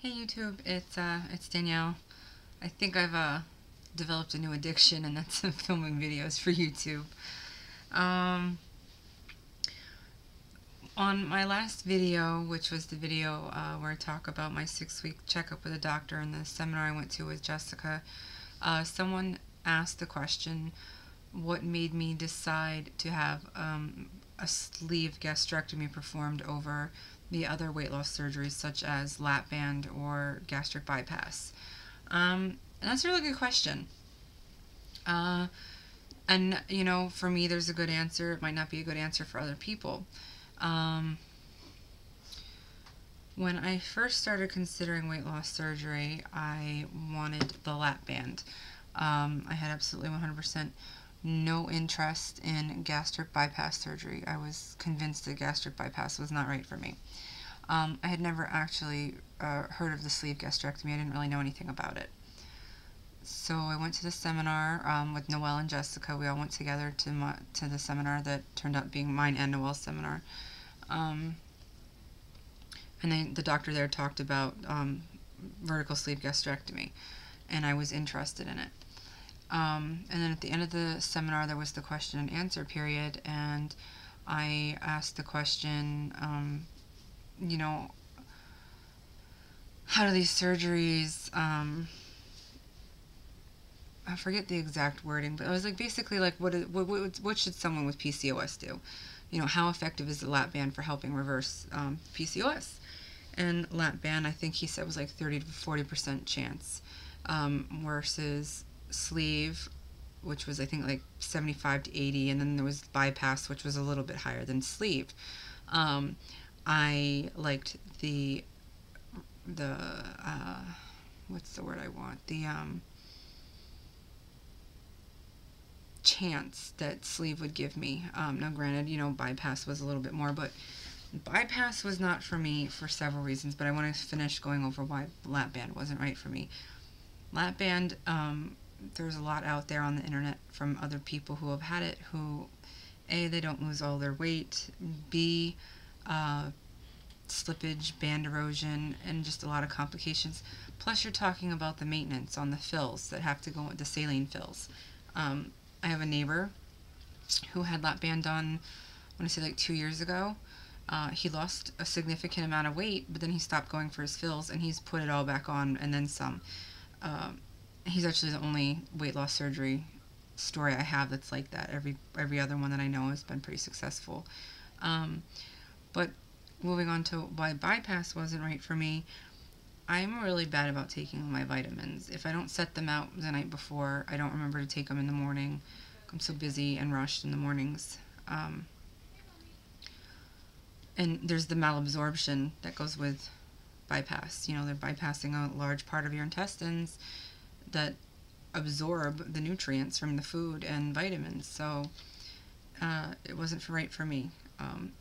Hey YouTube, it's Danielle. I think I've developed a new addiction, and that's filming videos for YouTube. Um, on my last video, which was the video where I talk about my 6-week checkup with a doctor and the seminar I went to with Jessica, someone asked the question, what made me decide to have a sleeve gastrectomy performed over the other weight loss surgeries such as lap band or gastric bypass? And that's a really good question. And, you know, for me, there's a good answer. It might not be a good answer for other people. Um, when I first started considering weight loss surgery, I wanted the lap band. I had absolutely 100% no interest in gastric bypass surgery. I was convinced that gastric bypass was not right for me. I had never actually heard of the sleeve gastrectomy. I didn't really know anything about it. So I went to the seminar with Noelle and Jessica. We all went together to the seminar that turned out being mine and Noelle's seminar. And the doctor there talked about vertical sleeve gastrectomy, and I was interested in it. And then at the end of the seminar, there was the question and answer period, and I asked the question, you know, how do these surgeries, I forget the exact wording, but I was like, basically, like, what should someone with PCOS do? You know, how effective is the lap band for helping reverse PCOS? And lap band, I think he said, was like 30 to 40% chance, versus sleeve, which was, I think, like 75 to 80, and then there was bypass, which was a little bit higher than sleeve. I liked the what's the word I want? The chance that sleeve would give me. Now granted, you know, bypass was a little bit more, but bypass was not for me for several reasons, but I want to finish going over why lap band wasn't right for me. Lap band, there's a lot out there on the internet from other people who have had it who, A, they don't lose all their weight, B, slippage, band erosion, and just a lot of complications. Plus you're talking about the maintenance on the fills that have to go with the saline fills. I have a neighbor who had lap band done, I want to say like 2 years ago. He lost a significant amount of weight, but then he stopped going for his fills, and he's put it all back on and then some. He's actually the only weight loss surgery story I have that's like that. Every other one that I know has been pretty successful. But moving on to why bypass wasn't right for me, I'm really bad about taking my vitamins. If I don't set them out the night before, I don't remember to take them in the morning. I'm so busy and rushed in the mornings. And there's the malabsorption that goes with bypass. You know, they're bypassing a large part of your intestines that absorb the nutrients from the food and vitamins. So it wasn't right for me.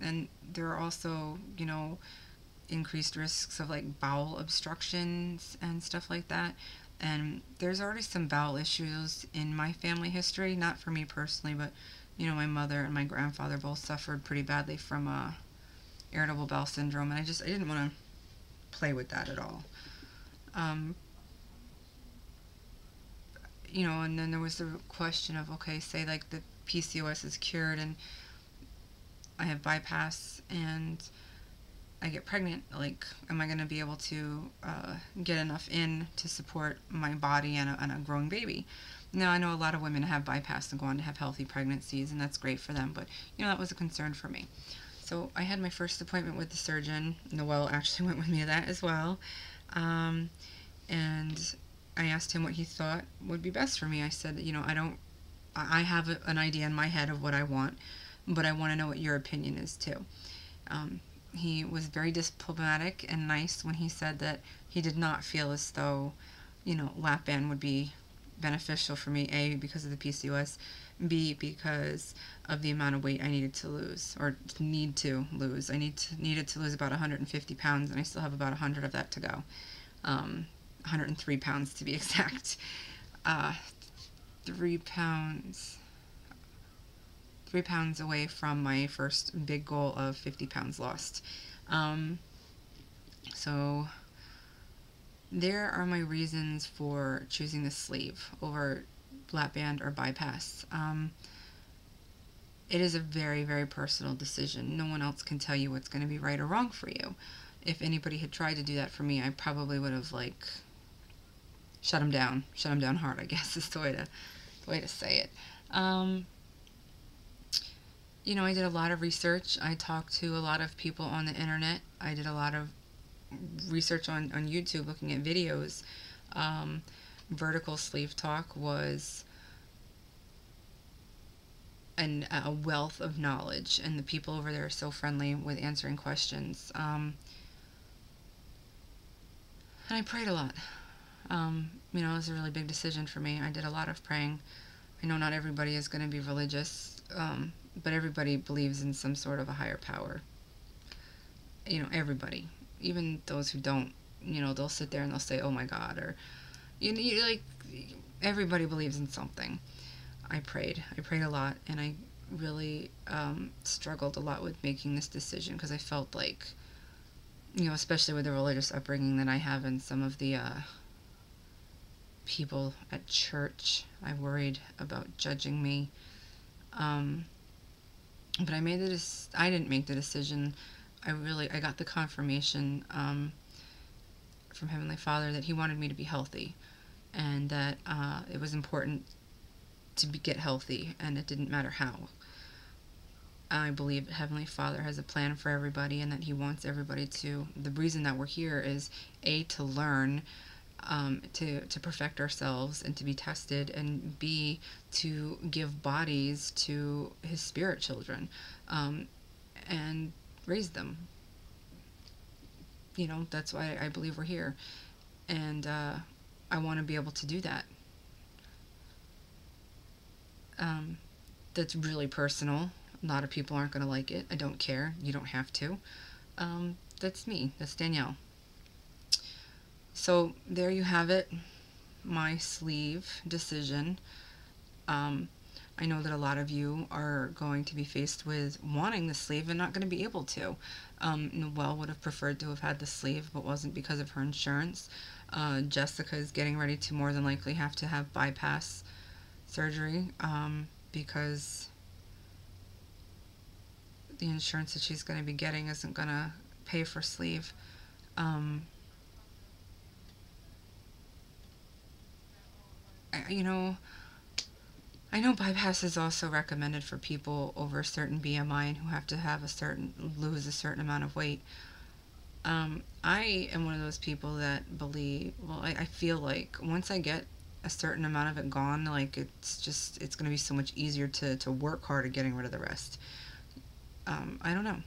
And there are also, you know, increased risks of like bowel obstructions and stuff like that. And there's already some bowel issues in my family history, not for me personally, but you know, my mother and my grandfather both suffered pretty badly from irritable bowel syndrome, and I didn't want to play with that at all. You know, and then there was the question of, okay, say like the PCOS is cured and I have bypass and I get pregnant, like, am I going to be able to get enough in to support my body and a growing baby? Now, I know a lot of women have bypass and go on to have healthy pregnancies, and that's great for them, but, you know, that was a concern for me. So I had my first appointment with the surgeon. Noelle actually went with me to that as well. And I asked him what he thought would be best for me. I said, you know, I have an idea in my head of what I want, but I want to know what your opinion is too. He was very diplomatic and nice when he said that he did not feel as though, you know, lap band would be beneficial for me, A, because of the PCOS, B, because of the amount of weight I needed to lose, or need to lose. I needed to lose about 150 pounds, and I still have about 100 of that to go. 103 pounds to be exact. 3 pounds away from my first big goal of 50 pounds lost. So there are my reasons for choosing the sleeve over lap band or bypass. It is a very, very personal decision. No one else can tell you what's going to be right or wrong for you. If anybody had tried to do that for me, I probably would have like shut them down hard, I guess is the way to say it. I did a lot of research. I talked to a lot of people on the internet. I did a lot of research on YouTube looking at videos. Vertical Sleeve Talk was a wealth of knowledge, and the people over there are so friendly with answering questions. And I prayed a lot. It was a really big decision for me. I did a lot of praying. I know not everybody is going to be religious, but everybody believes in some sort of a higher power. Everybody. Even those who don't, they'll sit there and they'll say, oh my God, or, like, everybody believes in something. I prayed a lot, and I really struggled a lot with making this decision, because I felt like, especially with the religious upbringing that I have, and some of the people at church, I worried about judging me. But I didn't make the decision. I got the confirmation from Heavenly Father that He wanted me to be healthy, and that it was important to get healthy, and it didn't matter how. I believe Heavenly Father has a plan for everybody, and that He wants everybody to. The reason that we're here is to learn, to perfect ourselves and to be tested, and B, to give bodies to His spirit children, and raise them. That's why I believe we're here, and I want to be able to do that. That's really personal. A lot of people aren't going to like it. I don't care. You don't have to. That's me. That's Danielle. So there you have it, my sleeve decision. I know that a lot of you are going to be faced with wanting the sleeve and not going to be able to. Noelle would have preferred to have had the sleeve, but wasn't because of her insurance. Jessica is getting ready to more than likely have to have bypass surgery, because the insurance that she's going to be getting isn't going to pay for sleeve. I know bypass is also recommended for people over a certain BMI and who have to have lose a certain amount of weight. I am one of those people that believe, I feel like once I get a certain amount of it gone, like it's going to be so much easier to work hard at getting rid of the rest. I don't know.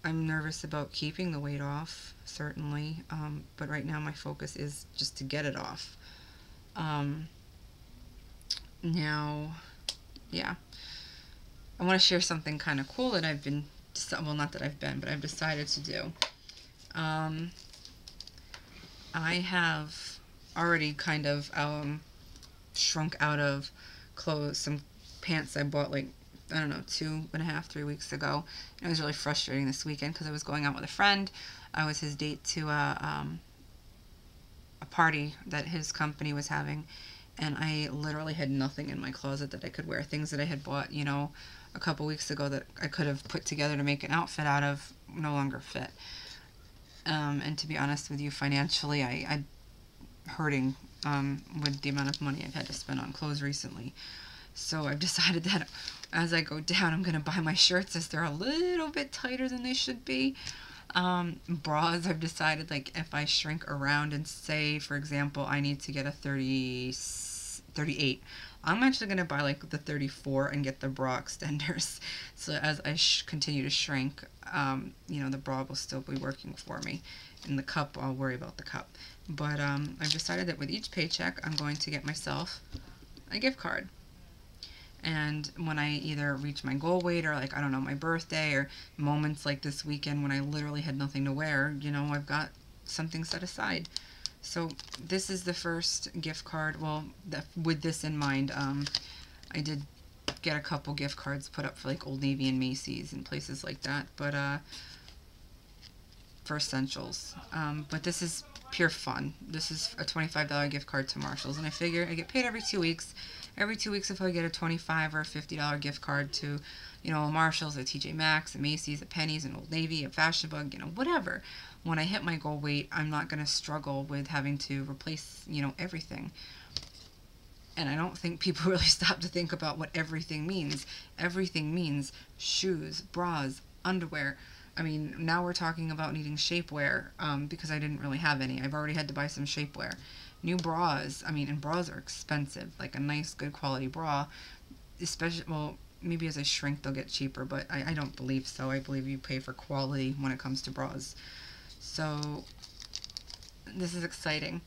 I'm nervous about keeping the weight off, certainly, but right now my focus is just to get it off. Now, yeah, I want to share something kind of cool that I've been, not that I've been, but I've decided to do. I have already kind of shrunk out of clothes, some pants I bought like, I don't know, 2.5, 3 weeks ago. And it was really frustrating this weekend because I was going out with a friend. I was his date to a party that his company was having, and I literally had nothing in my closet that I could wear. Things that I had bought, a couple weeks ago that I could have put together to make an outfit out of no longer fit. And to be honest with you, financially, I'm hurting with the amount of money I've had to spend on clothes recently. So I've decided that as I go down, I'm going to buy my shirts as they're a little bit tighter than they should be. Bras, I've decided, like, if I shrink around and say, for example, I need to get a 38, I'm actually going to buy, like, the 34 and get the bra extenders. So as I continue to shrink, the bra will still be working for me. And the cup, I'll worry about the cup. But I've decided that with each paycheck, I'm going to get myself a gift card. And when I either reach my goal weight or, like, I don't know, my birthday or moments like this weekend when I literally had nothing to wear, I've got something set aside. So this is the first gift card. Well, with this in mind, I did get a couple gift cards put up for, like, Old Navy and Macy's and places like that. But for essentials. But this is pure fun. This is a $25 gift card to Marshalls, and I figure I get paid every 2 weeks. Every 2 weeks, if I get a $25 or a $50 gift card to, a Marshalls, a TJ Maxx, a Macy's, a Penny's, an Old Navy, a Fashion Bug, whatever. When I hit my goal weight, I'm not going to struggle with having to replace, everything. And I don't think people really stop to think about what everything means. Everything means shoes, bras, underwear. I mean, now we're talking about needing shapewear because I didn't really have any. I've already had to buy some shapewear. New bras. I mean, and bras are expensive. Like a nice, good quality bra, especially, well, maybe as I shrink they'll get cheaper, but I don't believe so. I believe you pay for quality when it comes to bras. So, this is exciting.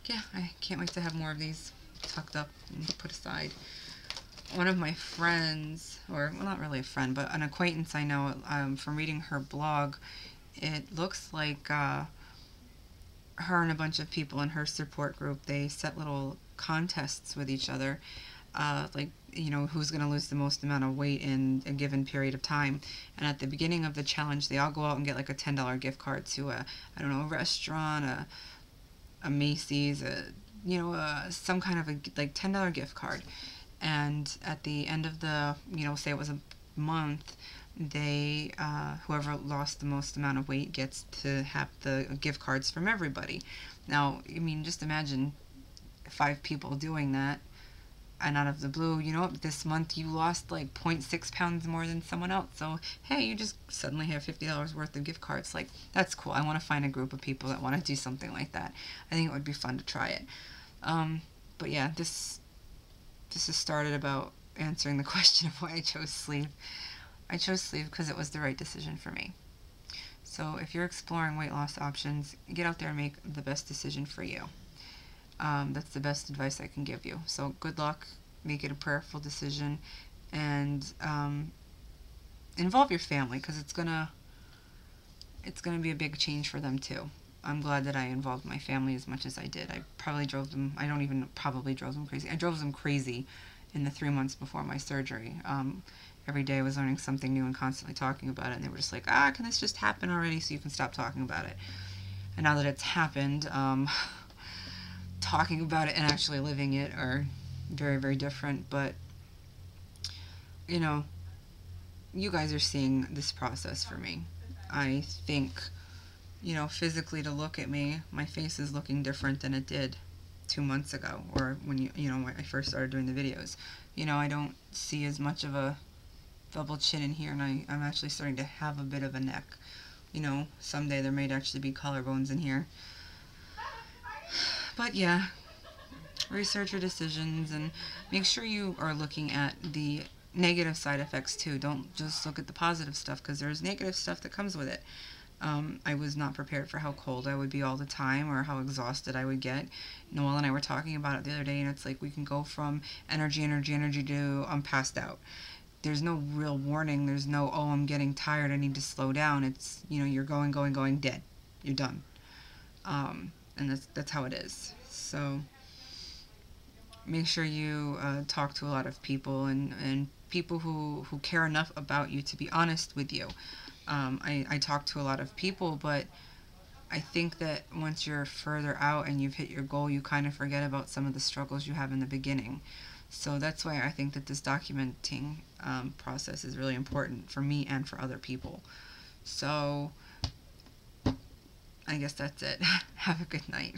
Yeah, I can't wait to have more of these tucked up and put aside. One of my friends, or well, not really a friend, but an acquaintance I know from reading her blog, it looks like her and a bunch of people in her support group, they set little contests with each other, like, who's going to lose the most amount of weight in a given period of time. And at the beginning of the challenge, they all go out and get like a $10 gift card to a restaurant, a Macy's, some kind of a like $10 gift card. And at the end of the, say it was a month, they, whoever lost the most amount of weight gets to have the gift cards from everybody. Now, I mean, just imagine 5 people doing that, and out of the blue, this month you lost like 0.6 pounds more than someone else. So, hey, you just suddenly have $50 worth of gift cards. Like, that's cool. I want to find a group of people that want to do something like that. I think it would be fun to try it. But yeah, this has started about answering the question of why I chose sleeve. I chose sleeve because it was the right decision for me. So if you're exploring weight loss options, get out there and make the best decision for you. That's the best advice I can give you. So good luck, make it a prayerful decision, and involve your family, because it's gonna be a big change for them too. I'm glad that I involved my family as much as I did. I probably drove them, I don't even probably drove them crazy. I drove them crazy in the 3 months before my surgery. Every day I was learning something new and constantly talking about it, and they were just like, can this just happen already so you can stop talking about it? And now that it's happened, talking about it and actually living it are very, very different. But, you guys are seeing this process for me. I think, physically, to look at me, my face is looking different than it did 2 months ago, or when when I first started doing the videos. I don't see as much of a double chin in here, and I'm actually starting to have a bit of a neck. Someday there may actually be collarbones in here. But yeah, research your decisions and make sure you are looking at the negative side effects too. Don't just look at the positive stuff, because there's negative stuff that comes with it. I was not prepared for how cold I would be all the time, or how exhausted I would get. Noel and I were talking about it the other day, and it's like we can go from energy to I'm passed out. There's no real warning. There's no, I'm getting tired, I need to slow down. It's, you're going, dead. You're done. And that's how it is. So make sure you talk to a lot of people, and people who care enough about you to be honest with you. I talk to a lot of people, but I think that once you're further out and you've hit your goal, you kind of forget about some of the struggles you have in the beginning. So that's why I think that this documenting process is really important for me and for other people. So I guess that's it. Have a good night.